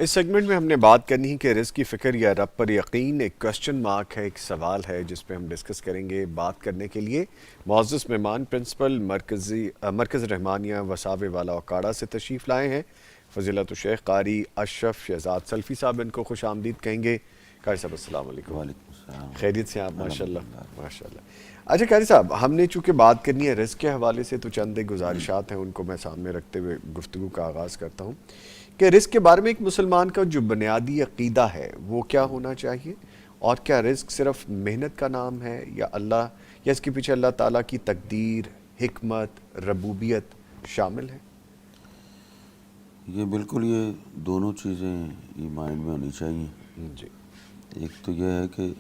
اس segment میں ہم نے بات کرنی ہے کہ رزق کی فکر یا رب پر یقین ایک کوشچن مارک ہے، ایک سوال ہے جس پہ ہم ڈسکس کریں گے۔ بات کرنے کے لیے معزز مہمان پرنسپل مرکز رحمانیہ وساوے والا اوکاڑا سے تشریف لائے ہیں، فضیلت الشیخ قاری اشرف شہزاد سلفی صاحب، ان کو خوش آمدید کہیں گے۔ قاری صاحب السلام علیکم۔ وعلیکم السلام۔ خیریت سے ہیں آپ؟ ماشاءاللہ ماشاءاللہ۔ اچھا قاری صاحب، ہم نے چونکہ بات کرنی ہے رزق کے حوالے سے، تو چند ایک گزارشات ہیں، ان کو میں سامنے رکھتے ہوئے گفتگو کا آغاز کرتا ہوں کہ رزق کے بارے میں ایک مسلمان کا جو بنیادی عقیدہ ہے وہ کیا ہونا چاہیے، اور کیا رزق صرف محنت کا نام ہے یا اس کے پیچھے اللہ تعالیٰ کی تقدیر، حکمت، ربوبیت شامل ہے؟ یہ بالکل، یہ دونوں چیزیں یہ مائنڈ میں ہونی چاہیے۔ جی ایک تو یہ ہے کہ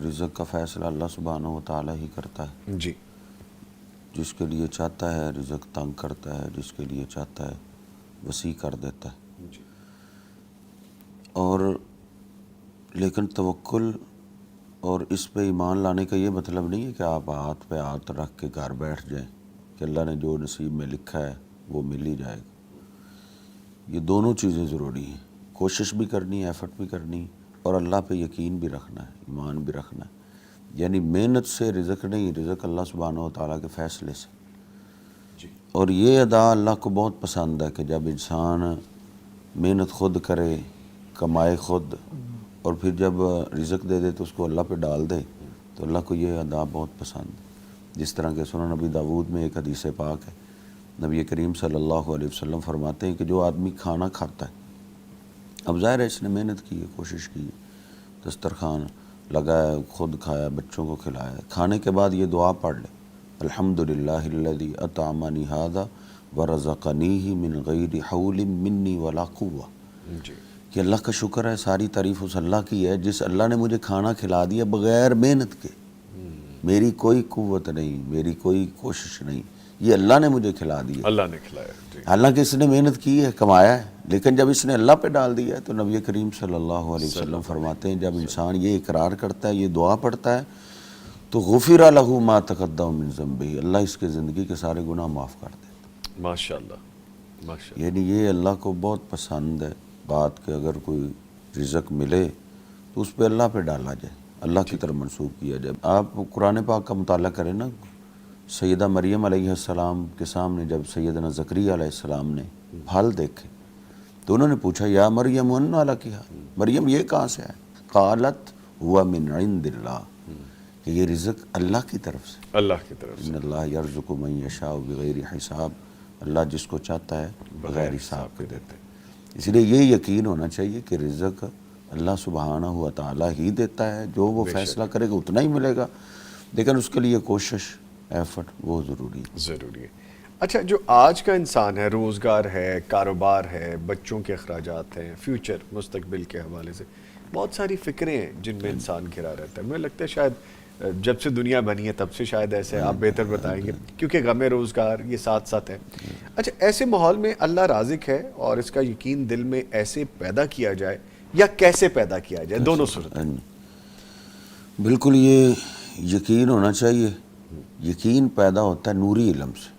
رزق کا فیصلہ اللہ سبحانہ و تعالیٰ ہی کرتا ہے، جی جس کے لیے چاہتا ہے رزق تنگ کرتا ہے، جس کے لیے چاہتا ہے وسیع کر دیتا ہے۔ جی اور لیکن توکل اور اس پہ ایمان لانے کا یہ مطلب نہیں ہے کہ آپ ہاتھ پہ ہاتھ رکھ کے گھر بیٹھ جائیں کہ اللہ نے جو نصیب میں لکھا ہے وہ مل ہی جائے گا۔ یہ دونوں چیزیں ضروری ہیں، کوشش بھی کرنی ہے، ایفرٹ بھی کرنی، اور اللہ پہ یقین بھی رکھنا ہے، ایمان بھی رکھنا ہے۔ یعنی محنت سے رزق نہیں، رزق اللہ سبحانہ و تعالیٰ کے فیصلے سے۔ جی اور یہ ادا اللہ کو بہت پسند ہے کہ جب انسان محنت خود کرے، کمائے خود، اور پھر جب رزق دے دے تو اس کو اللہ پہ ڈال دے، تو اللہ کو یہ ادا بہت پسند ہے۔ جس طرح کہ سنن نبی داود میں ایک حدیث پاک ہے، نبی کریم صلی اللہ علیہ وسلم فرماتے ہیں کہ جو آدمی کھانا کھاتا ہے، اب ظاہر ہے اس نے محنت کی ہے، کوشش کی ہے، دسترخوان لگایا، خود کھایا، بچوں کو کھلایا، کھانے کے بعد یہ دعا پڑھ لے، الحمدللہ الذی اطعمنی ھذا ورزقنیہ من غیر حول منی ولا قوہ، جی کہ اللہ کا شکر ہے، ساری تعریف اس اللہ کی ہے جس اللہ نے مجھے کھانا کھلا دیا بغیر محنت کے، میری کوئی قوت نہیں، میری کوئی کوشش نہیں، یہ اللہ نے مجھے کھلا دیا۔ اللہ نے کھلایا۔ جی حالانکہ اس نے محنت کی ہے، کمایا ہے، لیکن جب اس نے اللہ پہ ڈال دیا ہے تو نبی کریم صلی اللہ علیہ وسلم فرماتے ہیں جب انسان یہ اقرار کرتا ہے، یہ دعا پڑھتا ہے، تو غفر لہ ما تقدم من ذنبہ، اللہ اس کے زندگی کے سارے گناہ معاف کر دیتا ہے۔ ماشاءاللہ ماشاءاللہ۔ یعنی یہ اللہ کو بہت پسند ہے بات کہ اگر کوئی رزق ملے تو اس پہ اللہ پہ ڈالا جائے، اللہ کی طرف منسوخ کیا جائے۔ آپ قرآن پاک کا مطالعہ کریں نا، سیدہ مریم علیہ السلام کے سامنے جب سیدنا زکریا علیہ السلام نے پھل دیکھے تو انہوں نے پوچھا یا مریم انّا لکی ھذا، مریم یہ کہاں سے ہے؟ قالت ہوا من عند اللہ، کہ یہ رزق اللہ کی طرف سے، اللہ کی طرف سے۔ ان اللہ یرزق من یشاء بغیر حساب، اللہ جس کو چاہتا ہے بغیر حساب کے دیتے ہیں۔ اس لیے یہ یقین ہونا چاہیے کہ رزق اللہ سبحانہ و تعالیٰ ہی دیتا ہے، جو وہ فیصلہ کرے گا اتنا ہی ملے گا، لیکن اس کے لیے کوشش، ایفرٹ وہ ضروری ہے۔ ضروری ہے۔ اچھا، جو آج کا انسان ہے، روزگار ہے، کاروبار ہے، بچوں کے اخراجات ہیں، فیوچر مستقبل کے حوالے سے بہت ساری فکریں ہیں جن میں انسان گھرا رہتا ہے۔ مجھے لگتا ہے شاید جب سے دنیا بنی ہے تب سے شاید ایسے، آپ بہتر بتائیں گے کیونکہ غم روزگار یہ ساتھ ساتھ ہے۔ اچھا، ایسے ماحول میں اللہ رازق ہے اور اس کا یقین دل میں ایسے پیدا کیا جائے یا کیسے پیدا کیا جائے، دونوں صورت؟ بالکل، یہ یقین ہونا چاہیے۔ یقین پیدا ہوتا ہے نوری علم سے۔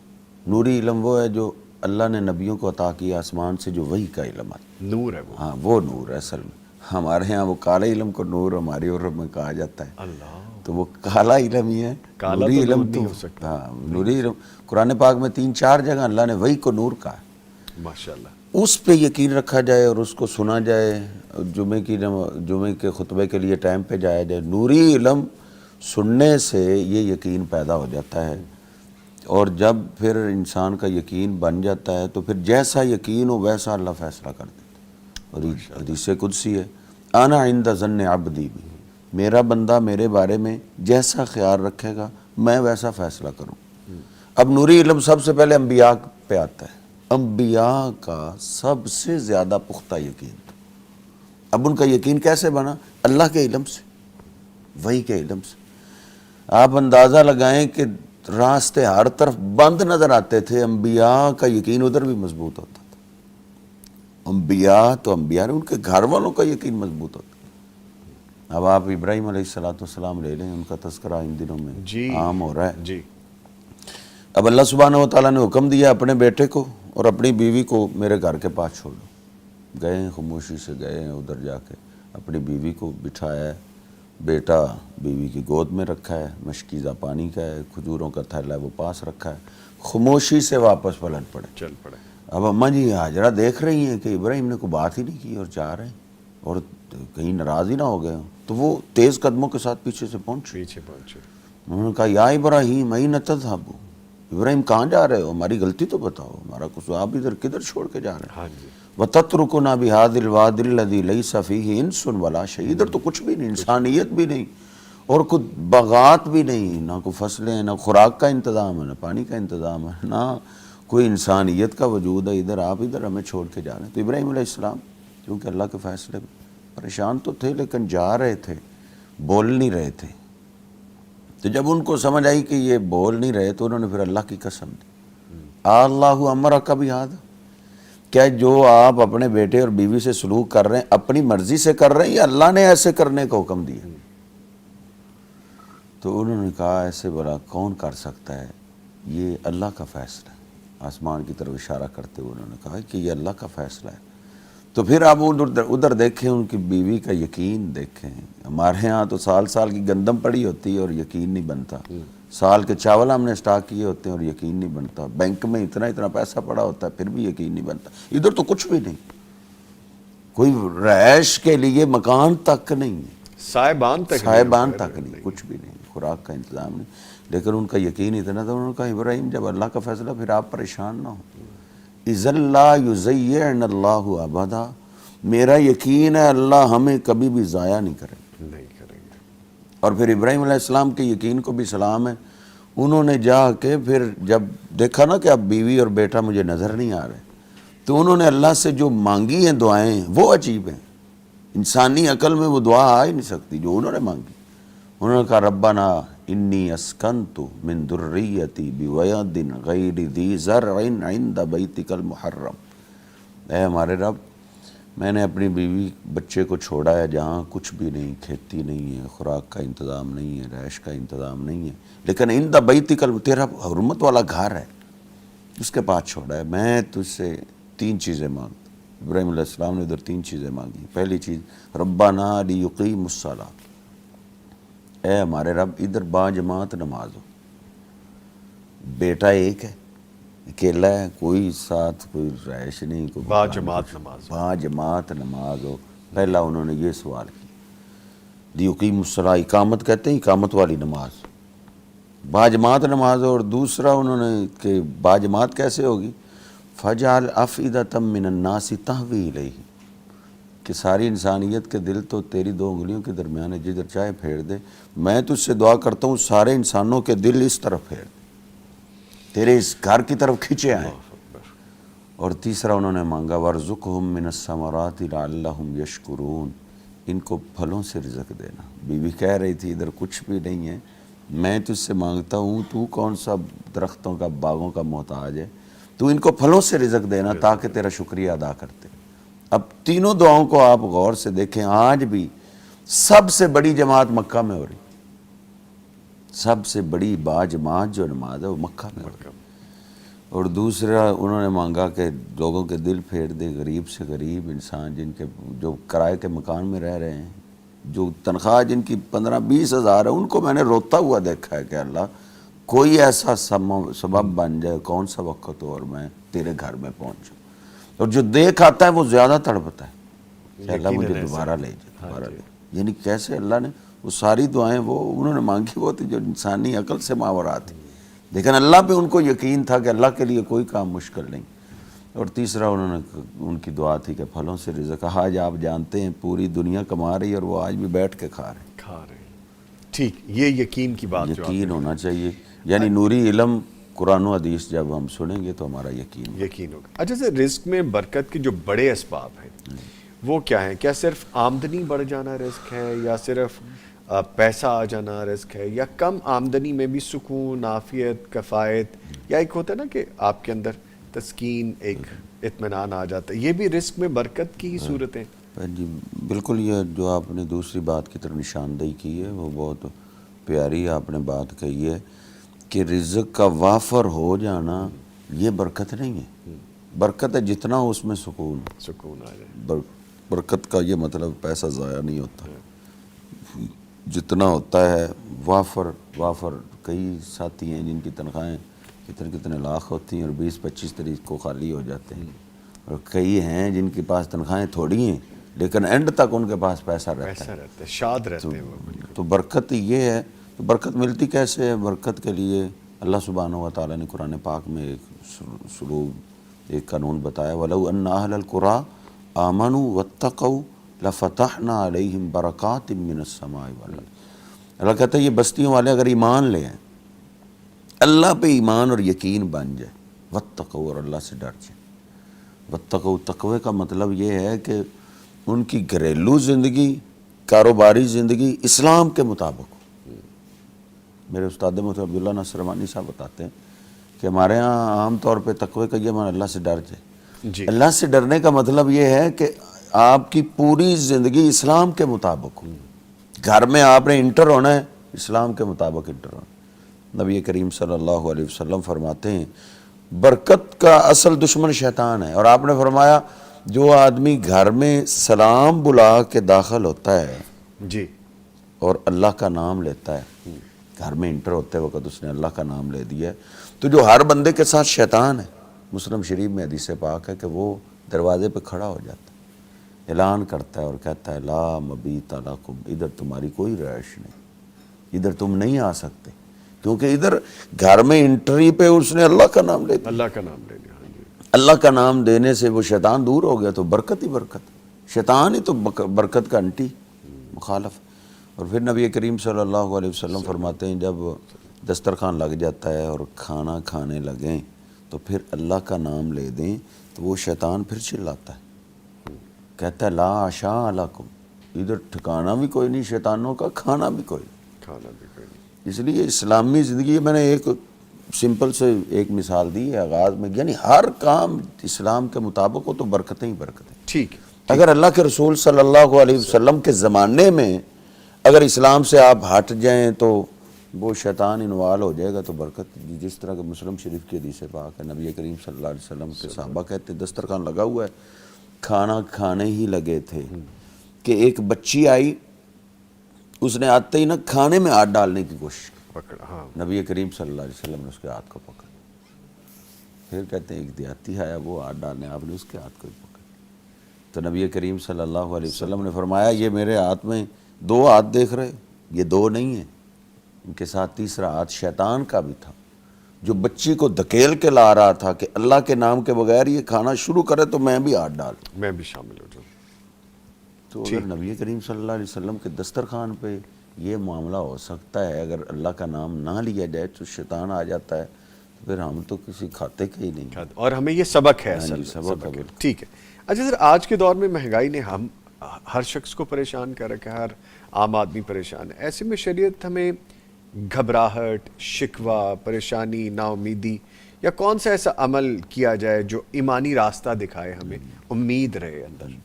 نوری علم وہ ہے جو اللہ نے نبیوں کو عطا کیا آسمان سے، جو وحی کا علم ہے، نور ہے وہ۔ ہاں وہ نور ہے اصل میں۔ ہمارے ہاں وہ کالے علم کو نور ہماری عرب میں کہا جاتا ہے، اللہ، تو وہ کالا علم ہی ہے۔ کالا نوری تو علم نور نہیں ہو سکتا۔ ہاں، نوری علم قرآن پاک میں 3-4 جگہ اللہ نے وحی کو نور کہا ہے، ماشاءاللہ۔ اس پہ یقین رکھا جائے اور اس کو سنا جائے، جمعے کے خطبے کے لیے ٹائم پہ جایا جائے۔ نوری علم سننے سے یہ یقین پیدا ہو جاتا ہے، اور جب پھر انسان کا یقین بن جاتا ہے تو پھر جیسا یقین ہو ویسا اللہ فیصلہ کر دیتا ہے۔ اور حدیث قدسی ہے، انا عند ظن عبدی بھی، میرا بندہ میرے بارے میں جیسا خیال رکھے گا میں ویسا فیصلہ کروں۔ اب نوری علم سب سے پہلے انبیاء پہ آتا ہے، انبیاء کا سب سے زیادہ پختہ یقین۔ اب ان کا یقین کیسے بنا؟ اللہ کے علم سے، وحی کے علم سے۔ آپ اندازہ لگائیں کہ راستے ہر طرف بند نظر آتے تھے، انبیاء کا یقین ادھر بھی مضبوط ہوتا تھا۔ انبیاء تو انبیاء نے، ان کے گھر والوں کا یقین مضبوط ہوتا تھا۔ اب آپ ابراہیم علیہ السلام لے لیں، ان کا تذکرہ ان دنوں میں عام ہو رہا ہے۔ جی اب اللہ سبحانہ و تعالیٰ نے حکم دیا اپنے بیٹے کو اور اپنی بیوی کو میرے گھر کے پاس چھوڑ دو، گئے ہیں خاموشی سے گئے ہیں ادھر جا کے اپنی بیوی کو بٹھایا ہے, بیٹا بیوی کی گود میں رکھا ہے, مشکیزہ پانی کا ہے, کھجوروں کا تھیلا ہے وہ پاس رکھا ہے, خاموشی سے واپس پلٹ پڑے. چل پڑے. اب اماں جی ہاجرہ دیکھ رہی ہیں کہ ابراہیم نے کوئی بات ہی نہیں کی اور جا رہے ہیں اور کہیں ناراض ہی نہ ہو گئے ہوں, تو وہ تیز قدموں کے ساتھ پیچھے سے پہنچے. انہوں نے کہا یا ابراہیم این تذهبوا, ابراہیم کہاں جا رہے ہو, ہماری غلطی تو بتاؤ, ہمارا قصور, آپ ادھر کدھر چھوڑ کے جا رہے ہیں. ہاں جی. وَتَتْرُكُنَا بِهَذِا الْوَادِ الَّذِي لَيْسَ فِيهِ إِنسٌ وَلَا شَيْءٌ, ادھر تو کچھ بھی نہیں, انسانیت بھی نہیں اور کچھ باغات بھی نہیں, نہ کوئی فصلیں, نہ خوراک کا انتظام ہے, نہ پانی کا انتظام ہے, نہ کوئی انسانیت کا وجود ہے ادھر, آپ ادھر ہمیں چھوڑ کے جا رہے ہیں. تو ابراہیم علیہ السلام کیونکہ اللہ کے فیصلے پریشان تو تھے لیکن جا رہے تھے, بول نہیں رہے تھے. تو جب ان کو سمجھ آئی کہ یہ بول نہیں رہے تو انہوں نے پھر اللہ کی قسم دی, اللہ امرک بہذا, کیا جو آپ اپنے بیٹے اور بیوی سے سلوک کر رہے ہیں اپنی مرضی سے کر رہے ہیں یا اللہ نے ایسے کرنے کا حکم دیا؟ تو انہوں نے کہا ایسے بلا کون کر سکتا ہے, یہ اللہ کا فیصلہ ہے. آسمان کی طرف اشارہ کرتے ہوئے انہوں نے کہا کہ یہ اللہ کا فیصلہ ہے. تو پھر آپ ادھر دیکھیں, ان کی بیوی کا یقین دیکھیں. ہمارے ہاں تو سال سال کی گندم پڑی ہوتی ہے اور یقین نہیں بنتا, سال کے چاول ہم نے اسٹاک کیے ہوتے ہیں اور یقین نہیں بنتا, بینک میں اتنا پیسہ پڑا ہوتا ہے پھر بھی یقین نہیں بنتا. ادھر تو کچھ بھی نہیں, کوئی رہائش کے لیے مکان تک نہیں, صاحبان تک نہیں, کچھ بھی نہیں, خوراک کا انتظام نہیں. لیکن ان کا یقین اتنا تھا, انہوں نے کہا ابراہیم جب اللہ کا فیصلہ پھر آپ پریشان نہ ہو. اذا لا یضیعن اللہ ابدا, میرا یقین ہے اللہ ہمیں کبھی بھی ضائع نہیں کرے گا. اور پھر ابراہیم علیہ السلام کے یقین کو بھی سلام ہے. انہوں نے جا کے پھر جب دیکھا نا کہ اب بیوی اور بیٹا مجھے نظر نہیں آ رہے, تو انہوں نے اللہ سے جو مانگی ہیں دعائیں وہ عجیب ہیں, انسانی عقل میں وہ دعا آ ہی نہیں سکتی جو انہوں نے مانگی. انہوں نے کہا ربنا انی اسکنت من ذریتی بواد غیر ذی زرع عند بیتک المحرم, اے ہمارے رب میں نے اپنی بیوی بچے کو چھوڑا ہے جہاں کچھ بھی نہیں, کھیتی نہیں ہے, خوراک کا انتظام نہیں ہے, رہائش کا انتظام نہیں ہے, لیکن عند بیتک تیرا حرمت والا گھر ہے اس کے پاس چھوڑا ہے. میں تجھ سے 3 چیزیں مانگتا. ابراہیم علیہ السلام نے ادھر 3 چیزیں مانگی. پہلی چیز ربنا لیقیموا الصلاۃ, اے ہمارے رب ادھر باجماعت نماز ہو. بیٹا ایک ہے, اکیلا ہے, کوئی ساتھ کوئی رہائش نہیں, کوئی باجماعت نماز ہو. پہلا انہوں نے یہ سوال کیا. لیقیموا الصلاۃ, اقامت کہتے ہیں اقامت والی نماز, باجماعت نماز ہو. اور دوسرا انہوں نے کہ باجماعت کیسے ہوگی, فجعل افئدۃ من الناس تہوی الیہ, کہ ساری انسانیت کے دل تو تیری 2 انگلیوں کے درمیان ہے, جدھر چاہے پھیر دے. میں تجھ سے دعا کرتا ہوں سارے انسانوں کے دل اس طرف پھیر دے, تیرے اس گھر کی طرف کھینچے آئیں. اور تیسرا انہوں نے مانگا وارزقہم من الثمرات لعلہم یشکرون, ان کو پھلوں سے رزق دینا. بیوی کہہ رہی تھی ادھر کچھ بھی نہیں ہے, میں تجھ سے مانگتا ہوں, تو کون سا درختوں کا باغوں کا محتاج ہے, تو ان کو پھلوں سے رزق دینا تاکہ تیرا شکریہ ادا کرتے. اب تینوں دعاؤں کو آپ غور سے دیکھیں, آج بھی سب سے بڑی جماعت مکہ میں ہو رہی, سب سے بڑی باجماعت جو نماز ہے وہ مکہ میں ہو رہی. اور دوسرا انہوں نے مانگا کہ لوگوں کے دل پھیر دے, غریب سے غریب انسان جن کے جو کرائے کے مکان میں رہ رہے ہیں, جو تنخواہ جن کی 15-20 ہزار ہے, ان کو میں نے روتا ہوا دیکھا ہے کہ اللہ کوئی ایسا سبب بن جائے, کون سا وقت ہو اور میں تیرے گھر میں پہنچوں. اور جو دیکھ آتا ہے وہ زیادہ تڑپتا ہے کہ اللہ مجھے دوبارہ لے جائے, دوبارہ لے. یعنی کیسے اللہ نے وہ ساری دعائیں وہ انہوں نے مانگی وہ تھی جو انسانی عقل سے ماورا تھی, لیکن اللہ پہ ان کو یقین تھا کہ اللہ کے لیے کوئی کام مشکل نہیں. اور تیسرا انہوں نے ان کی دعا تھی کہ پھلوں سے رزق. آج آپ جانتے ہیں پوری دنیا کما رہی ہے اور وہ آج بھی بیٹھ کے کھا رہے ہیں. ٹھیک, یہ یقین کی بات, یقین ہونا چاہیے. یعنی نوری علم قرآن و حدیث جب ہم سنیں گے تو ہمارا یقین ہوگا. اچھا سر, رزق میں برکت کے جو بڑے اسباب ہیں وہ کیا ہیں؟ کیا صرف آمدنی بڑھ جانا رزق ہے, یا صرف پیسہ آ جانا رزق ہے, یا کم آمدنی میں بھی سکون, عافیت, کفایت, یا ایک ہوتا ہے نا کہ آپ کے اندر تسکین, ایک اطمینان آ جاتا ہے, یہ بھی رزق میں برکت کی ہی صورتیں؟ جی بالکل, یہ جو آپ نے دوسری بات کی طرف نشاندہی کی ہے وہ بہت پیاری آپ نے بات کہی ہے کہ رزق کا وافر ہو جانا یہ برکت نہیں ہے. برکت ہے جتنا ہو اس میں سکون ہو. سکون آ جائے. برکت کا یہ مطلب پیسہ ضائع نہیں ہوتا, جتنا ہوتا ہے وافر. کئی ساتھی ہیں جن کی تنخواہیں کتنے لاکھ ہوتی ہیں اور 20-25 تاریخ کو خالی ہو جاتے ہیں, اور کئی ہیں جن کے پاس تنخواہیں تھوڑی ہیں لیکن اینڈ تک ان کے پاس پیسہ رہتا ہے, شاد رہتے ہیں وہ. تو برکت یہ ہے. تو برکت ملتی کیسے ہے؟ برکت کے لیے اللہ سبحانہ و تعالیٰ نے قرآن پاک میں ایک سلوک, ایک قانون بتایا, وَلَوْ أَنَّ أَهْلَ الْقُرَىٰ آمَنُوا وَاتَّقَوْا لَفَتَحْنَا عَلَيْهِمْ بَرَكَاتٍ مِّنَ السَّمَاءِ وَالْأَرْضِ. اللہ کہتا ہے یہ بستیوں والے اگر ایمان لے آئیں, اللہ پہ ایمان اور یقین بن جائے, وَاتَّقَوْا اور اللہ سے ڈر جائے. وَاتَّقَوْا تقوی کا مطلب یہ ہے کہ ان کی گھریلو زندگی, کاروباری زندگی اسلام کے مطابق ہو. میرے استاد محترم عبداللہ ناصر رحمانی صاحب بتاتے ہیں کہ ہمارے ہاں عام طور پہ تقوی کا یہ معنی اللہ سے ڈر جائے. اللہ سے ڈرنے کا مطلب یہ ہے کہ آپ کی پوری زندگی اسلام کے مطابق ہو. گھر میں آپ نے انٹر ہونا ہے, اسلام کے مطابق انٹر ہونا. نبی کریم صلی اللہ علیہ وسلم فرماتے ہیں برکت کا اصل دشمن شیطان ہے, اور آپ نے فرمایا جو آدمی گھر میں سلام بلا کے داخل ہوتا ہے جی اور اللہ کا نام لیتا ہے, گھر میں انٹر ہوتے وقت اس نے اللہ کا نام لے دیا ہے, تو جو ہر بندے کے ساتھ شیطان ہے, مسلم شریف میں حدیث پاک ہے کہ وہ دروازے پہ کھڑا ہو جاتا ہے, اعلان کرتا ہے اور کہتا ہے لا مبیت لکم, ادھر تمہاری کوئی رہائش نہیں, ادھر تم نہیں آ سکتے, کیونکہ ادھر گھر میں انٹری پہ اس نے اللہ کا نام لے دیا. اللہ کا نام لے لیا. اللہ کا نام دینے سے وہ شیطان دور ہو گیا, تو برکت ہی برکت. شیطان ہی تو برکت کا انٹی مخالف. اور پھر نبی کریم صلی اللہ علیہ وسلم فرماتے ہیں جب دسترخوان لگ جاتا ہے اور کھانا کھانے لگیں تو پھر اللہ کا نام لے دیں تو وہ شیطان پھر چلاتا ہے, کہتا ہے لا عشاء لکم, ادھر ٹھکانا بھی کوئی نہیں شیطانوں کا, کھانا بھی کوئی نہیں. کھانا بھی کوئی نہیں. اس لیے اسلامی زندگی میں نے ایک سمپل سے ایک مثال دی ہے آغاز میں, یعنی ہر کام اسلام کے مطابق ہو تو برکتیں ہی برکتیں. ٹھیک. اگر اللہ کے رسول صلی اللہ علیہ وسلم کے زمانے میں اگر اسلام سے آپ ہٹ جائیں تو وہ شیطان انوال ہو جائے گا, تو برکت جس طرح کہ مسلم شریف کی حدیث پاک ہے, نبی کریم صلی اللہ علیہ وسلم کے صحابہ کہتے دسترخوان لگا ہوا ہے, کھانا کھانے ہی لگے تھے کہ ایک بچی آئی, اس نے آتے ہی نا کھانے میں ہاتھ ڈالنے کی کوشش کی, پکڑا. ہاں نبی کریم صلی اللہ علیہ وسلم نے اس کے ہاتھ کو پکڑا. پھر کہتے ہیں ایک دیہاتی آیا, وہ ہاتھ ڈالنے, آپ نے اس کے ہاتھ کو ہی پکڑا. تو نبی کریم صلی اللہ علیہ وسلم نے فرمایا یہ میرے ہاتھ میں 2 ہاتھ دیکھ رہے, یہ 2 نہیں ہیں, ان کے ساتھ تیسرا ہاتھ شیطان کا بھی تھا, جو بچی کو دھکیل کے لا رہا تھا کہ اللہ کے نام کے بغیر یہ کھانا شروع کرے تو میں بھی ہاتھ ڈال, میں بھی شامل ہو جاؤں. تو اگر نبی کریم صلی اللہ علیہ وسلم کے دسترخوان پہ یہ معاملہ ہو سکتا ہے, اگر اللہ کا نام نہ لیا جائے تو شیطان آ جاتا ہے, تو پھر ہم تو کسی کھاتے کے ہی نہیں. اور ہمیں یہ سبق ہے, جی, اصل سبق ہے. ٹھیک ہے. اچھا سر, آج کے دور میں مہنگائی نے ہم ہر شخص کو پریشان کر رکھا ہے, ہر عام آدمی پریشان ہے. ایسے میں شریعت ہمیں گھبراہٹ, شکوہ, پریشانی, نا امیدی یا کون سا ایسا عمل کیا جائے جو ایمانی راستہ دکھائے, ہمیں امید رہے اندر؟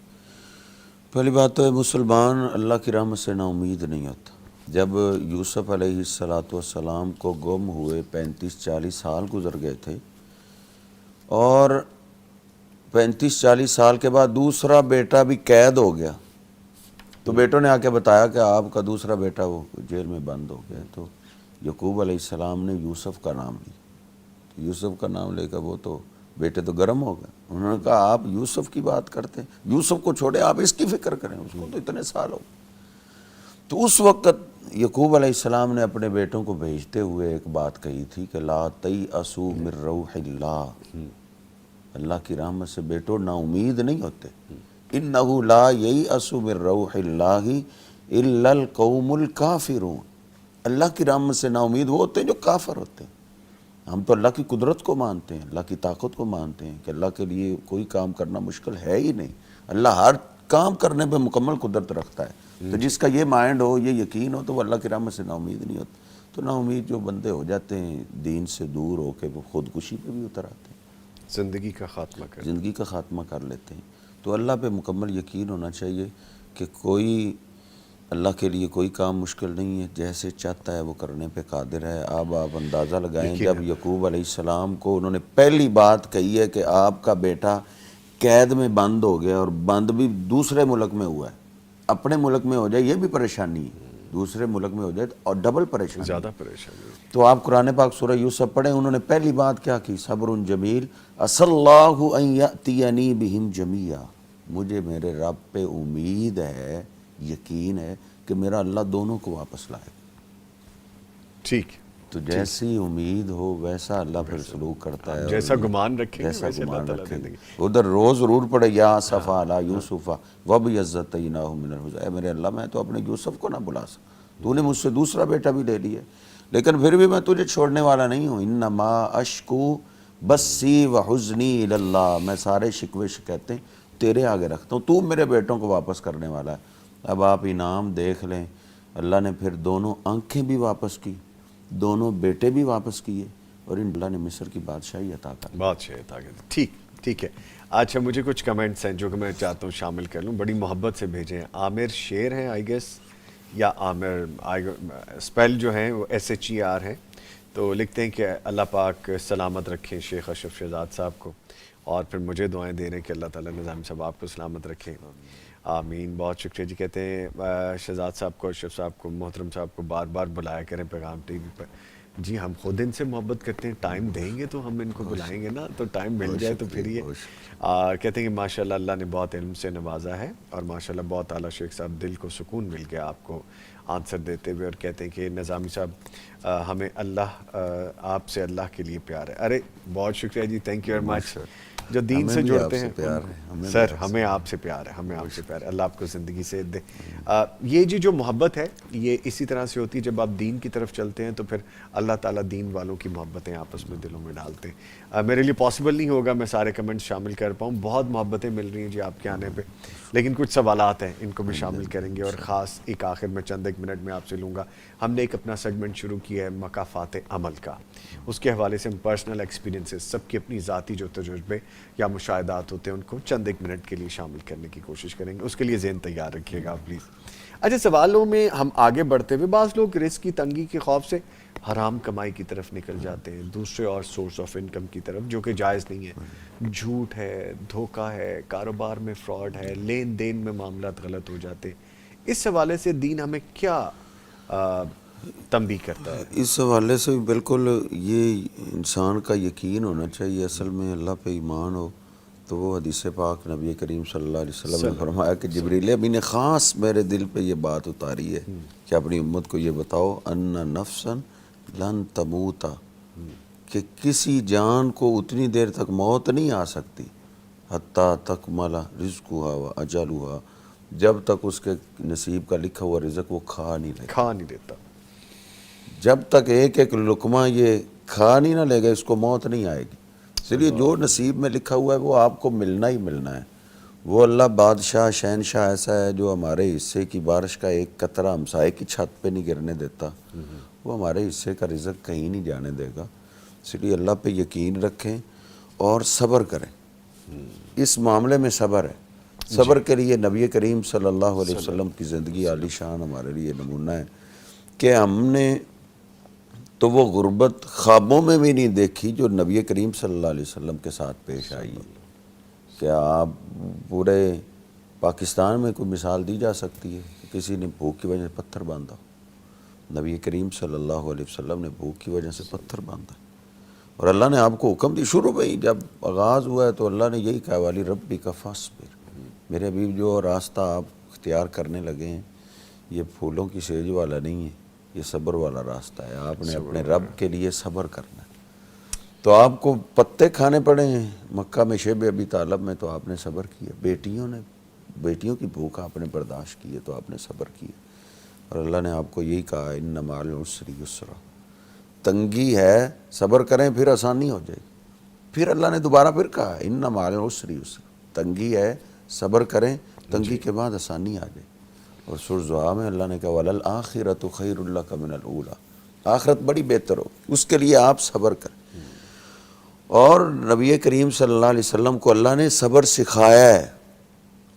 پہلی بات تو ہے مسلمان اللہ کی رحمت سے نا امید نہیں ہوتا. جب یوسف علیہ السلام کو گم ہوئے 35-40 سال گزر گئے تھے, اور 35-40 سال کے بعد دوسرا بیٹا بھی قید ہو گیا, تو بیٹوں نے آ کے بتایا کہ آپ کا دوسرا بیٹا وہ جیل میں بند ہو گیا. تو یعقوب علیہ السلام نے یوسف کا نام لیا. تو یوسف کا نام لے کر وہ تو بیٹے تو گرم ہو گئے, انہوں نے کہا آپ یوسف کی بات کرتے ہیں, یوسف کو چھوڑے آپ اس کی فکر کریں, اس کو تو اتنے سال ہو. تو اس وقت یعقوب علیہ السلام نے اپنے بیٹوں کو بھیجتے ہوئے ایک بات کہی تھی کہ لا تیأسوا من روح اللہ, اللہ کی رحمت سے بیٹو نا امید نہیں ہوتے. انہ لا ییأس من روح اللہ الا القوم الکافرون, اللہ کی رحمت سے نا امید وہ ہوتے ہیں جو کافر ہوتے ہیں. ہم تو اللہ کی قدرت کو مانتے ہیں, اللہ کی طاقت کو مانتے ہیں کہ اللہ کے لیے کوئی کام کرنا مشکل ہے ہی نہیں, اللہ ہر کام کرنے پہ مکمل قدرت رکھتا ہے. تو جس کا یہ مائنڈ ہو, یہ یقین ہو, تو وہ اللہ کی رحمت سے نا امید نہیں ہوتا. تو نا امید جو بندے ہو جاتے ہیں دین سے دور ہو کے, وہ خودکشی پہ بھی اتر آتے ہیں, زندگی کا خاتمہ کر لیتے ہیں. تو اللہ پہ مکمل یقین ہونا چاہیے کہ کوئی اللہ کے لیے کوئی کام مشکل نہیں ہے، جیسے چاہتا ہے وہ کرنے پہ قادر ہے۔ اب آپ اندازہ لگائیں جب یعقوب علیہ السلام کو انہوں نے پہلی بات کہی ہے کہ آپ کا بیٹا قید میں بند ہو گیا، اور بند بھی دوسرے ملک میں ہوا ہے، اپنے ملک میں ہو جائے یہ بھی پریشانی ہے، دوسرے ملک میں ہو جائے اور ڈبل پریشانی، زیادہ پریشانی۔ تو آپ قرآن پاک سورہ یوسف پڑھیں، انہوں نے پہلی بات کیا کی؟ صبر جمیل، عسى اللہ ان یأتینی بہم جمیعا، مجھے میرے رب پہ امید ہے، یقین ہے کہ میرا اللہ دونوں کو واپس لائے۔ ٹھیک، تو جیسی امید ہو ویسا اللہ پھر سلوک کرتا ہے، جیسا گمان رکھیں گے جیسا ویسے اللہ گمان تعالیٰ رکھیں دے گے۔ دیں گے۔ ادھر روز ضرور پڑھے یا اسفا علی یوسف وابیضتیناہ من الحزن، اے میرے اللہ میں تو اپنے یوسف کو نہ بلا سکتا، تو نے مجھ سے دوسرا بیٹا بھی لے لیا، لیکن پھر بھی میں تجھے چھوڑنے والا نہیں ہوں۔ انما اشکو بسی وحزنی الی اللہ، میں سارے شکوے شکایتیں تیرے آگے رکھتا ہوں، تو میرے بیٹوں کو واپس کرنے والا ہے۔ اب آپ انعام دیکھ لیں، اللہ نے پھر دونوں آنکھیں بھی واپس کی، دونوں بیٹے بھی واپس کیے، اور ان اللہ نے مصر کی بادشاہی عطا کر دی۔ بات شاید آگے ٹھیک ہے۔ اچھا، مجھے کچھ کمنٹس ہیں جو کہ میں چاہتا ہوں شامل کر لوں، بڑی محبت سے بھیجیں۔ عامر شیر ہیں آئی گیس، یا عامر اسپیل جو ہیں وہ SHER ہیں، تو لکھتے ہیں کہ اللہ پاک سلامت رکھیں شیخ اشرف شہزاد صاحب کو، اور پھر مجھے دعائیں دے رہے ہیں کہ اللہ تعالیٰ نظام صاحب آپ کو سلامت رکھیں، آمین۔ بہت شکریہ جی۔ کہتے ہیں شہزاد صاحب کو، اشرف صاحب کو، محترم صاحب کو بار بار بلایا کریں پیغام ٹی وی پر۔ جی ہم خود ان سے محبت کرتے ہیں، ٹائم دیں گے تو ہم ان کو بلائیں گے نا، تو ٹائم مل جائے تو پھر یہ کہتے ہیں کہ ماشاءاللہ اللہ نے بہت علم سے نوازا ہے، اور ماشاءاللہ بہت اعلیٰ شیخ صاحب دل کو سکون مل گیا آپ کو آنسر دیتے ہوئے، اور کہتے ہیں کہ نظامی صاحب ہمیں اللہ آپ سے اللہ کے لیے پیار ہے۔ ارے بہت شکریہ جی، تھینک یو ویری مچ۔ جو دین سے جڑتے ہیں سر، ہمیں آپ سے پیار ہے، ہمیں آپ سے پیار ہے، اللہ آپ کو زندگی سے دے۔ یہ جی جو محبت ہے یہ اسی طرح سے ہوتی ہے، جب آپ دین کی طرف چلتے ہیں تو پھر اللہ تعالیٰ دین والوں کی محبتیں آپس میں دلوں میں ڈالتے ہیں۔ میرے لیے پاسبل نہیں ہوگا میں سارے کمنٹس شامل کر پاؤں، بہت محبتیں مل رہی ہیں جی آپ کے آنے پہ، لیکن کچھ سوالات ہیں ان کو بھی شامل کریں گے، اور خاص ایک آخر میں چند ایک منٹ میں آپ سے لوں گا۔ ہم نے ایک اپنا سیگمنٹ شروع کیا ہے مکافات عمل کا، اس کے حوالے سے ہم پرسنل ایکسپیرینسز، سب کی اپنی ذاتی جو تجربے یا مشاہدات ہوتے ہیں ان کو چند ایک منٹ کے لیے شامل کرنے کی کوشش کریں گے، اس کے لیے ذہن تیار رکھیے گا پلیز۔ اچھا، سوالوں میں ہم آگے بڑھتے ہوئے بعض لوگ رزق کی تنگی کے خوف سے حرام کمائی کی طرف نکل جاتے ہیں، دوسرے اور سورس آف انکم کی طرف، جو کہ جائز نہیں ہے، جھوٹ ہے، دھوکہ ہے، کاروبار میں فراڈ ہے، لین دین میں معاملات غلط ہو جاتے ہیں۔ اس حوالے سے دین ہمیں کیا تنبیہ کرتا ہے؟ اس حوالے سے بالکل یہ انسان کا یقین ہونا چاہیے، اصل میں اللہ پہ ایمان ہو، تو وہ حدیث پاک نبی کریم صلی اللہ علیہ وسلم نے فرمایا کہ جبریل امین نے خاص میرے دل پہ یہ بات اتاری ہے کہ اپنی امت کو یہ بتاؤ ان نفسا لن تموتا، کہ کسی جان کو اتنی دیر تک موت نہیں آ سکتی حتیٰ تکمل رزقها و اجلها، جب تک اس کے نصیب کا لکھا ہوا رزق وہ کھا نہیں دیتا، جب تک ایک ایک لقمہ یہ کھا نہیں نہ لے گا اس کو موت نہیں آئے گی۔ اس لیے جو نصیب میں لکھا ہوا ہے وہ آپ کو ملنا ہی ملنا ہے۔ وہ اللہ بادشاہ شہنشاہ ایسا ہے جو ہمارے حصے کی بارش کا ایک قطرہ ہمسائے کی چھت پہ نہیں گرنے دیتا، وہ ہمارے حصے کا رزق کہیں نہیں جانے دے گا۔ اس لیے اللہ پہ یقین رکھیں اور صبر کریں، اس معاملے میں صبر ہے۔ صبر کے لیے نبی کریم صلی اللہ علیہ وسلم کی زندگی عالی شان ہمارے لیے نمونہ ہے کہ ہم نے تو وہ غربت خوابوں میں بھی نہیں دیکھی جو نبی کریم صلی اللہ علیہ وسلم کے ساتھ پیش آئی ہے۔ کیا آپ پورے پاکستان میں کوئی مثال دی جا سکتی ہے کہ کسی نے بھوک کی وجہ سے پتھر باندھا؟ نبی کریم صلی اللہ علیہ وسلم نے بھوک کی وجہ سے پتھر باندھا، اور اللہ نے آپ کو حکم دی شروع میں ہی جب آغاز ہوا ہے تو اللہ نے یہی کہا والی ربی کا فاصبر، میرے حبیب جو راستہ آپ اختیار کرنے لگے ہیں یہ پھولوں کی سیج والا نہیں ہے، یہ صبر والا راستہ ہے، آپ نے اپنے رب کے لیے صبر کرنا ہے۔ تو آپ کو پتے کھانے پڑے ہیں مکہ میں شیب ابی طالب میں، تو آپ نے صبر کیا، بیٹیوں کی بھوک آپ نے برداشت کی ہے تو آپ نے صبر کیا، اور اللہ نے آپ کو یہی کہا ان مع العسر یسرا، تنگی ہے صبر کریں پھر آسانی ہو جائے گی۔ پھر اللہ نے دوبارہ پھر کہا ان مع العسر یسرا، تنگی ہے صبر کریں، تنگی کے بعد آسانی آ جائے۔ اور سورۃ ضحیٰ میں اللہ نے کہا وَلَلْآخِرَةُ خَيْرٌ لَكَ مِنَ الْأُولَىٰ، آخرت بڑی بہتر ہو، اس کے لیے آپ صبر کریں۔ اور نبی کریم صلی اللہ علیہ وسلم کو اللہ نے صبر سکھایا ہے،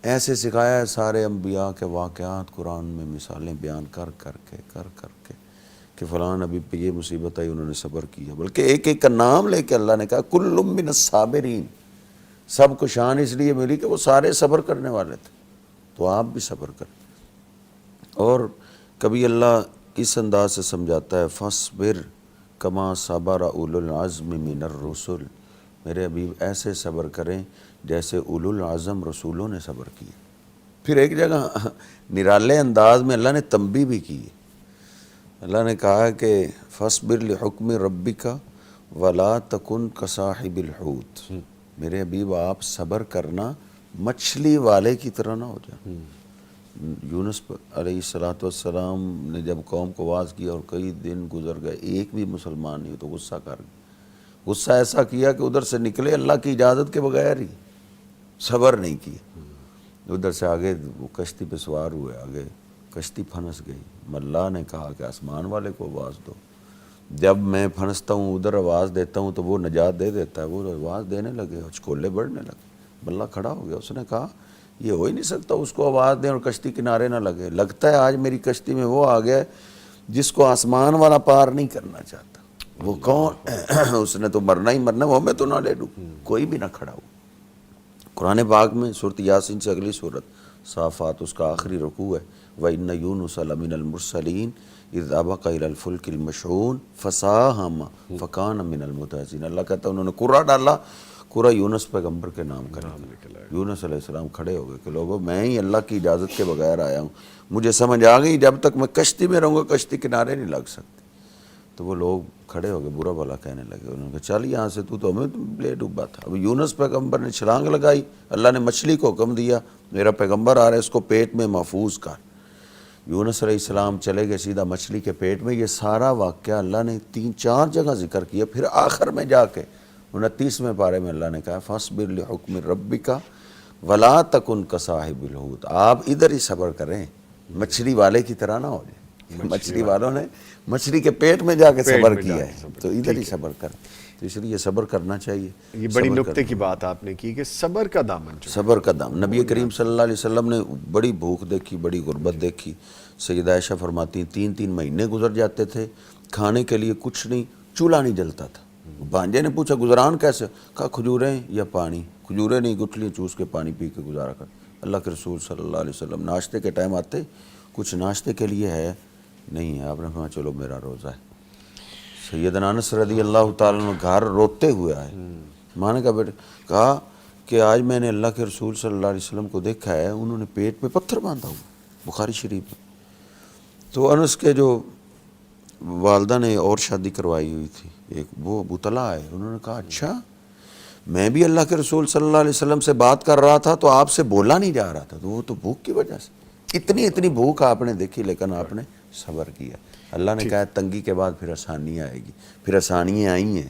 ایسے سکھایا ہے سارے انبیاء کے واقعات قرآن میں مثالیں بیان کر کر کے کہ فلاں نبی پہ یہ مصیبت آئی انہوں نے صبر کیا، بلکہ ایک ایک کا نام لے کے اللہ نے کہا کل من الصابرین، سب کو شان اس لیے ملی کہ وہ سارے صبر کرنے والے تھے، تو آپ بھی صبر کریں۔ اور کبھی اللہ اس انداز سے سمجھاتا ہے فاصبر کما صبر اولو العزم من الرسل، میرے حبیب ایسے صبر کریں جیسے اولو العزم رسولوں نے صبر کیا۔ پھر ایک جگہ نرالے انداز میں اللہ نے تنبیہ بھی کی، اللہ نے کہا کہ فاصبر لحکم ربک ولا تکن کصاحب الحوت، میرے حبیب آپ صبر کرنا مچھلی والے کی طرح نہ ہو جائیں۔ یونس علیہ السلام نے جب قوم کو واعظ کیا اور کئی دن گزر گئے ایک بھی مسلمان نہیں، تو غصہ کر گئے، غصہ ایسا کیا کہ ادھر سے نکلے اللہ کی اجازت کے بغیر ہی، صبر نہیں کیا، ادھر سے آگے وہ کشتی پہ سوار ہوئے، آگے کشتی پھنس گئی، اللہ نے کہا کہ آسمان والے کو آواز دو، جب میں پھنستا ہوں ادھر آواز دیتا ہوں تو وہ نجات دے دیتا ہے، وہ آواز دینے لگے، ہچکولے بڑھنے لگے، اللہ کھڑا ہو گیا، اس نے کہا یہ ہو ہی نہیں سکتا اس کو آواز دیں اور کشتی کنارے نہ لگے، لگتا ہے آج میری کشتی میں وہ آ گیا ہے جس کو آسمان والا پار نہیں کرنا چاہتا، وہ کون؟ اس نے تو مرنا ہی مرنا، وہ میں تو نہ لے لوں، کوئی بھی نہ کھڑا ہو۔ قرآن پاک میں سورۃ یاسین سے اگلی سورت صافات اس کا آخری رکوع ہے، وَإِنَّ يُونُسَ لَمِنَ الْمُرْسَلِينَ اِذْ أَبَقَ إِلَى الْفُلْكِ الْمَشْحُونِ فَسَاهَمَ فَكَانَ مِنَ الْمُدْحَضِينَ، اللہ کہتا ہے انہوں نے قرہ ڈالا، قرہ یونس پیغمبر کے نام کا نکلا۔ یونس علیہ السلام کھڑے ہو گئے کہ لوگوں میں ہی اللہ کی اجازت کے بغیر آیا ہوں، مجھے سمجھ آ گئی جب تک میں کشتی میں رہوں گا کشتی کنارے نہیں لگ سکتی۔ تو وہ لوگ کھڑے ہو گئے برا بھلا کہنے لگے، انہوں نے کہا چل یہاں سے، تو ہمیں لے ڈوبا تھا۔ اب یونس پیغمبر نے چھلانگ لگائی، اللہ نے مچھلی کو حکم دیا میرا پیغمبر آ رہا ہے اس کو پیٹ میں محفوظ کر، یونس علیہ السلام چلے گئے سیدھا مچھلی کے پیٹ میں۔ یہ سارا واقعہ اللہ نے 3-4 جگہ ذکر کیا، پھر آخر میں جا کے 29ویں پارے میں اللہ نے کہا فاصبر لحکم ربک ولا تکن کصاحب الحوت، آپ ادھر ہی صبر کریں، مچھلی والے کی طرح نہ ہو جائیں۔ مچھلی والوں نے مچھلی کے پیٹ میں جا کے صبر کیا ہے، تو ادھر ہی صبر کریں، تو اس لیے صبر کرنا چاہیے۔ یہ بڑی نکتے کی بات آپ نے کی کہ صبر کا دامن جو صبر کا دام، نبی کریم صلی اللہ علیہ وسلم نے بڑی بھوک دیکھی، بڑی غربت دیکھی، سیدہ عائشہ فرماتی ہیں 3 مہینے گزر جاتے تھے، کھانے کے لیے کچھ نہیں، چولہا نہیں جلتا تھا۔ بھانجے نے پوچھا گزران کیسے؟ کہا کھجوریں یا پانی، کھجوریں نہیں گٹھلیاں چوس کے پانی پی کے گزارا کر۔ اللہ کے رسول صلی اللہ علیہ وسلم ناشتے کے ٹائم آتے، کچھ ناشتے کے لیے ہے نہیں ہے، آپ نے کہا چلو میرا روزہ ہے۔ سیدنا انس رضی اللہ تعالیٰ عنہ گھر روتے ہوئے آئے، ماں نے کہا بیٹے، کہا کہ آج میں نے اللہ کے رسول صلی اللہ علیہ وسلم کو دیکھا ہے انہوں نے پیٹ میں پتھر باندھا ہوا، بخاری شریف میں۔ تو انس کے جو والدہ نے اور شادی کروائی ہوئی تھی ایک، وہ ابو طلحہ آئے، انہوں نے کہا اچھا میں بھی اللہ کے رسول صلی اللہ علیہ وسلم سے بات کر رہا تھا تو آپ سے بولا نہیں جا رہا تھا، تو وہ تو بھوک کی وجہ سے، اتنی بھوک آپ نے دیکھی لیکن آپ نے صبر کیا۔ اللہ نے کہا تنگی کے بعد پھر آسانیاں آئے گی، پھر آسانیاں آئی ہیں،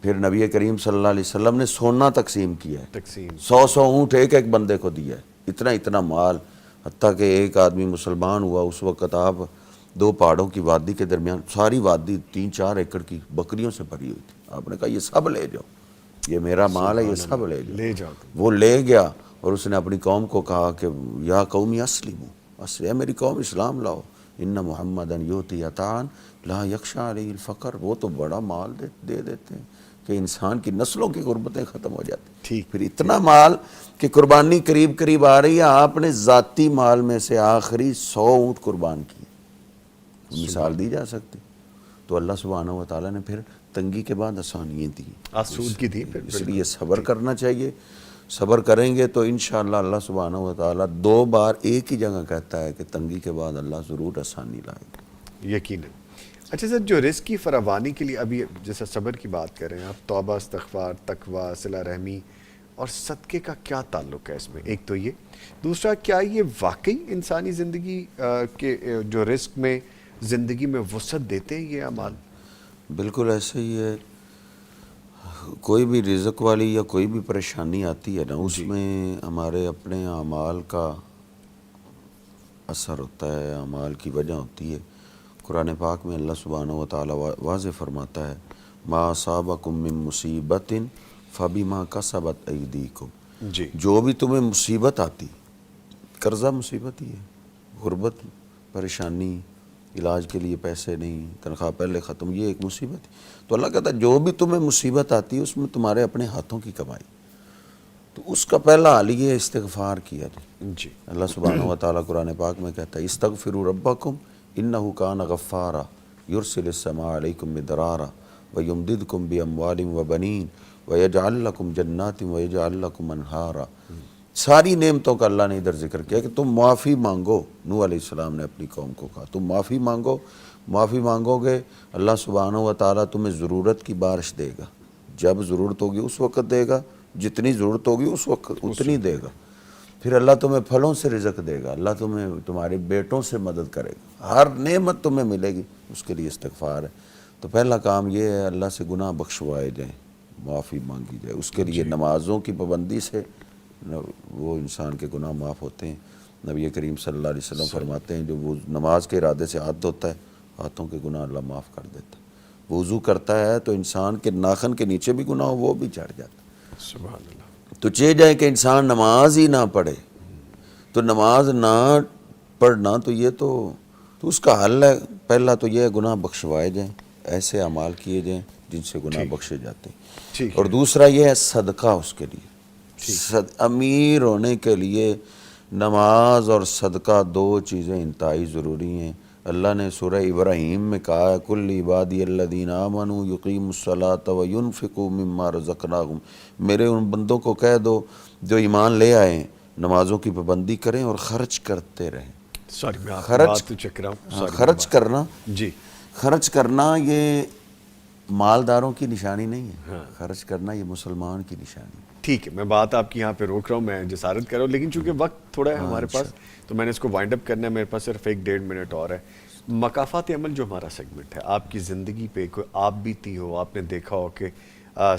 پھر نبی کریم صلی اللہ علیہ وسلم نے سونا تقسیم کیا ہے، 100 اونٹ ایک بندے کو دیا ہے، اتنا مال، حتیٰ کہ ایک آدمی مسلمان ہوا اس وقت آپ 2 پہاڑوں کی وادی کے درمیان، ساری وادی 3-4 ایکڑ کی بکریوں سے بھری ہوئی تھی، آپ نے کہا یہ سب لے جاؤ، یہ میرا مال ہے، یہ سب لے جاؤ۔ وہ لے گیا اور اس نے اپنی قوم کو کہا کہ یا قومی اسلموا، اے میری قوم اسلام لاؤ، ان محمدً یؤتی عطاءً لا یخشی علیہ الفقر، وہ تو بڑا مال دے دیتے ہیں کہ انسان کی نسلوں کی غربتیں ختم ہو جاتی، پھر اتنا مال کہ قربانی قریب آ رہی ہے، آپ نے ذاتی مال میں سے آخری 100 اونٹ قربان کی، مثال دی جا سکتی۔ تو اللہ سبحانہ و تعالیٰ نے پھر تنگی کے بعد آسانیاں دی، آسودگی دی، اس لیے صبر کرنا چاہیے۔ صبر کریں گے تو انشاءاللہ اللہ سبحانہ و تعالیٰ 2 بار ایک ہی جگہ کہتا ہے کہ تنگی کے بعد اللہ ضرور آسانی لائے گا، یقیناً۔ اچھا سر، جو رزق کی فراوانی کے لیے ابھی جیسا صبر کی بات کر رہے ہیں آپ، توبہ، استغفار، تقویٰ، صلہ رحمی اور صدقے کا کیا تعلق ہے اس میں؟ ایک تو یہ، دوسرا کیا یہ واقعی انسانی زندگی کے جو رزق میں زندگی میں وسعت دیتے ہیں یہ اعمال؟ بالکل ایسے ہی ہے، کوئی بھی رزق والی یا کوئی بھی پریشانی آتی ہے نا، اس میں ہمارے اپنے اعمال کا اثر ہوتا ہے، اعمال کی وجہ ہوتی ہے۔ قرآن پاک میں اللہ سبحانہ و تعالیٰ واضح فرماتا ہے ما اصابکم من مصیبت فبما کسبت ایدیکم، جو بھی تمہیں مصیبت آتی قرضہ مصیبت ہی ہے، غربت، پریشانی، علاج کے لیے پیسے نہیں، تنخواہ پہلے ختم، یہ ایک مصیبت ہے۔ تو اللہ کہتا ہے جو بھی تمہیں مصیبت آتی ہے اس میں تمہارے اپنے ہاتھوں کی کمائی، تو اس کا پہلا حل یہ استغفار کیا جائے۔ جی اللہ سبحانہ و تعالیٰ قرآن پاک میں کہتا ہے استغفروا ربکم انہ کان غفارا یرسل السماء علیکم مدرارا ویمددکم باموال وبنین ویجعل لکم جنات ویجعل لکم انہارا۔ ساری نعمتوں کا اللہ نے ادھر ذکر کیا کہ تم معافی مانگو۔ نوح علیہ السلام نے اپنی قوم کو کہا تم معافی مانگو، معافی مانگو گے اللہ سبحانہ و تعالیٰ تمہیں ضرورت کی بارش دے گا، جب ضرورت ہوگی اس وقت دے گا، جتنی ضرورت ہوگی اس وقت اتنی دے گا۔ پھر اللہ تمہیں پھلوں سے رزق دے گا، اللہ تمہیں تمہارے بیٹوں سے مدد کرے گا، ہر نعمت تمہیں ملے گی، اس کے لیے استغفار ہے۔ تو پہلا کام یہ ہے اللہ سے گناہ بخشوائے جائیں، معافی مانگی جائے، اس کے لیے نمازوں کی پابندی سے وہ انسان کے گناہ معاف ہوتے ہیں۔ نبی کریم صلی اللہ علیہ وسلم فرماتے ہیں جو وہ نماز کے ارادے سے ہاتھ دھوتا ہے ہاتھوں کے گناہ اللہ معاف کر دیتا ہے۔ وضو کرتا ہے تو انسان کے ناخن کے نیچے بھی گناہ ہو وہ بھی چڑھ جاتا ہے۔ سبحان اللہ۔ تو چاہے جائے کہ انسان نماز ہی نہ پڑھے، تو نماز نہ پڑھنا تو یہ تو اس کا حل ہے، پہلا تو یہ ہے گناہ بخشوائے جائیں، ایسے اعمال کیے جائیں جن سے گناہ بخشے جاتے ہیں۔ ٹھیک اور دوسرا یہ ہے صدقہ اس کے لیے۔ امیر ہونے کے لیے نماز اور صدقہ دو چیزیں انتہائی ضروری ہیں۔ اللہ نے سورہ ابراہیم میں کہا ہے کل عبادی الذین آمنوا یقیموا الصلاۃ وینفقوا مما رزقناہم، میرے ان بندوں کو کہہ دو جو ایمان لے آئیں نمازوں کی پابندی کریں اور خرچ کرتے رہیں۔ سوری میں آپ کی خرچ بات تو چیک کر رہا ہوں۔ Sorry، خرچ کرنا، جی خرچ کرنا یہ مالداروں کی نشانی نہیں ہے، خرچ کرنا یہ مسلمان کی نشانی ہے۔ ٹھیک ہے، میں بات آپ کی یہاں پہ روک رہا ہوں، میں جسارت کر رہا ہوں، لیکن چونکہ وقت تھوڑا ہے ہمارے پاس تو میں نے اس کو وائنڈ اپ کرنا ہے، میرے پاس صرف 1-1.5 منٹ اور ہے۔ مکافات عمل جو ہمارا سیگمنٹ ہے، آپ کی زندگی پہ کوئی آپ بیتی ہو، آپ نے دیکھا ہو کہ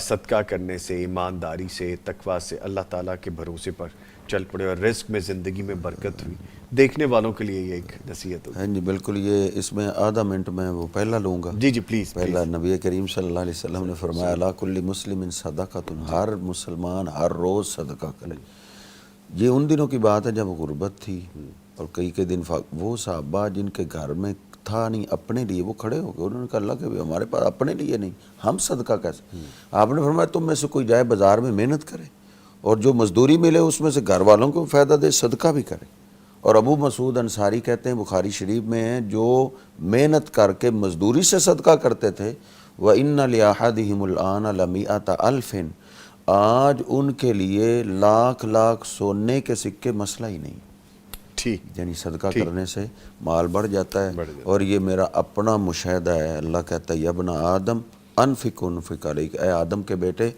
صدقہ کرنے سے، ایمانداری سے، تقویٰ سے اللہ تعالیٰ کے بھروسے پر چل پڑے اور رزق میں زندگی میں برکت ہوئی، دیکھنے والوں کے لیے یہ ایک نصیحت ہوگی۔ ہاں جی بالکل، یہ اس میں آدھا منٹ میں وہ پہلا لوں گا۔ جی پلیز پہلا نبی کریم صلی اللہ علیہ وسلم نے فرمایا لا کل مسلم صدقۃ، ہر مسلمان ہر روز صدقہ کرے۔ یہ ان دنوں کی بات ہے جب غربت تھی اور کئی دن وہ صحابہ جن کے گھر میں تھا نہیں اپنے لیے، وہ کھڑے ہو گئے، انہوں نے کہا اللہ کہ ہمارے پاس اپنے لیے نہیں، ہم صدقہ کیسے؟ آپ نے فرمایا تم میں سے کوئی جائے بازار میں محنت کرے اور جو مزدوری ملے اس میں سے گھر والوں کو فائدہ دے، صدقہ بھی کرے۔ اور ابو مسعود انصاری کہتے ہیں بخاری شریف میں ہیں جو محنت کر کے مزدوری سے صدقہ کرتے تھے وَإِنَّ لِأَحَدِهِمُ الْآنَ لَمِئَةَ أَلْفٍ، آج ان کے لیے لاکھ سونے کے سکے مسئلہ ہی نہیں، ٹھیک، یعنی صدقہ کرنے سے مال بڑھ جاتا ہے۔ اور یہ میرا اپنا مشاہدہ ہے، اللہ کہتا ہے یا ابن آدم انفق انفق علیک، اے آدم کے بیٹے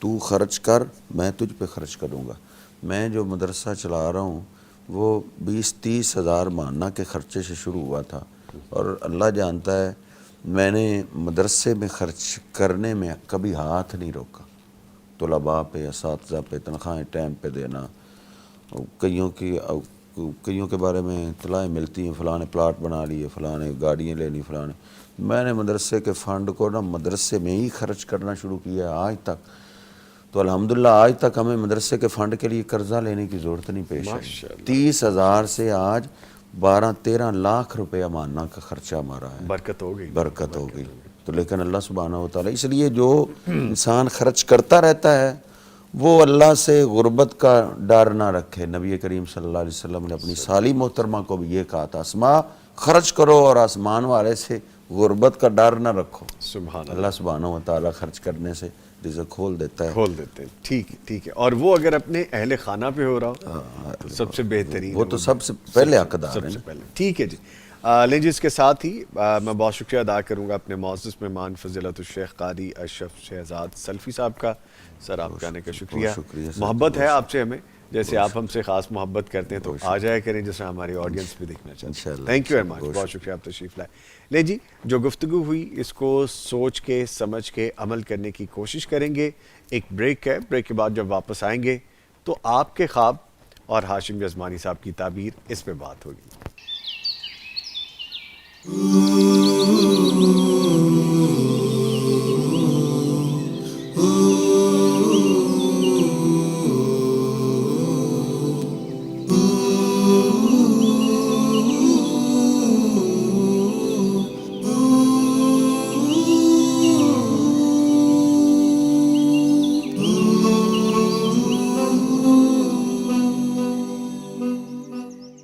تو خرچ کر میں تجھ پہ خرچ کروں گا۔ میں جو مدرسہ چلا رہا ہوں وہ 20-30 ہزار ماہانہ کے خرچے سے شروع ہوا تھا، اور اللہ جانتا ہے میں نے مدرسے میں خرچ کرنے میں کبھی ہاتھ نہیں روکا۔ طلباء پہ، اساتذہ پہ تنخواہیں ٹائم پہ دینا، کئیوں کے بارے میں اطلاعیں ملتی ہیں فلاں نے پلاٹ بنا لیے، فلاں نے گاڑیاں لے لی، فلاں نے، میں نے مدرسے کے فنڈ کو مدرسے میں ہی خرچ کرنا شروع کیا آج تک۔ تو الحمدللہ آج تک ہمیں مدرسے کے فنڈ کے لیے قرضہ لینے کی ضرورت نہیں پیش آئی۔ 30,000 سے آج 12-13 لاکھ روپیہ ماہانہ کا خرچہ ہمارا ہے، برکت ہو گئی، برکت ہو گئی۔ تو لیکن اللہ سبحانہ و تعالیٰ، اس لیے جو انسان خرچ کرتا رہتا ہے وہ اللہ سے غربت کا ڈر نہ رکھے۔ نبی کریم صلی اللہ علیہ وسلم نے اپنی سالی محترمہ کو بھی یہ کہا تھا اسماء خرچ کرو اور آسمان والے سے غربت کا ڈر نہ رکھو۔ سبحان اللہ سبحانہ و تعالیٰ خرچ کرنے سے رزق کھول دیتا ہے، کھول دیتے ہیں۔ ٹھیک ہے، اور وہ اگر اپنے اہل خانہ پہ ہو رہا ہو تو سب سے بہترین، وہ تو سب سے پہلے حقدار سب ہیں۔ سے پہلے۔ ٹھیک ہے جی، لیں جی، اس کے ساتھ ہی میں بہت شکریہ ادا کروں گا اپنے معزز مہمان فضیلت الشیخ قاری اشرف شہزاد سلفی صاحب کا۔ سر آپ کا آنے کا شکریہ، محبت ہے آپ سے ہمیں، جیسے آپ ہم سے خاص محبت کرتے ہیں تو آ جائے کریں جیسے ہماری آڈینس بھی دیکھنا چاہتے ہیں۔ تھینک یو ویری مچ، بہت شکریہ آپ تشریف لائے۔ لیں جی، جو گفتگو ہوئی اس کو سوچ کے سمجھ کے عمل کرنے کی کوشش کریں گے۔ ایک بریک ہے، بریک کے بعد جب واپس آئیں گے تو آپ کے خواب اور ہاشم یزمانی صاحب کی تعبیر، اس پہ بات ہوگی۔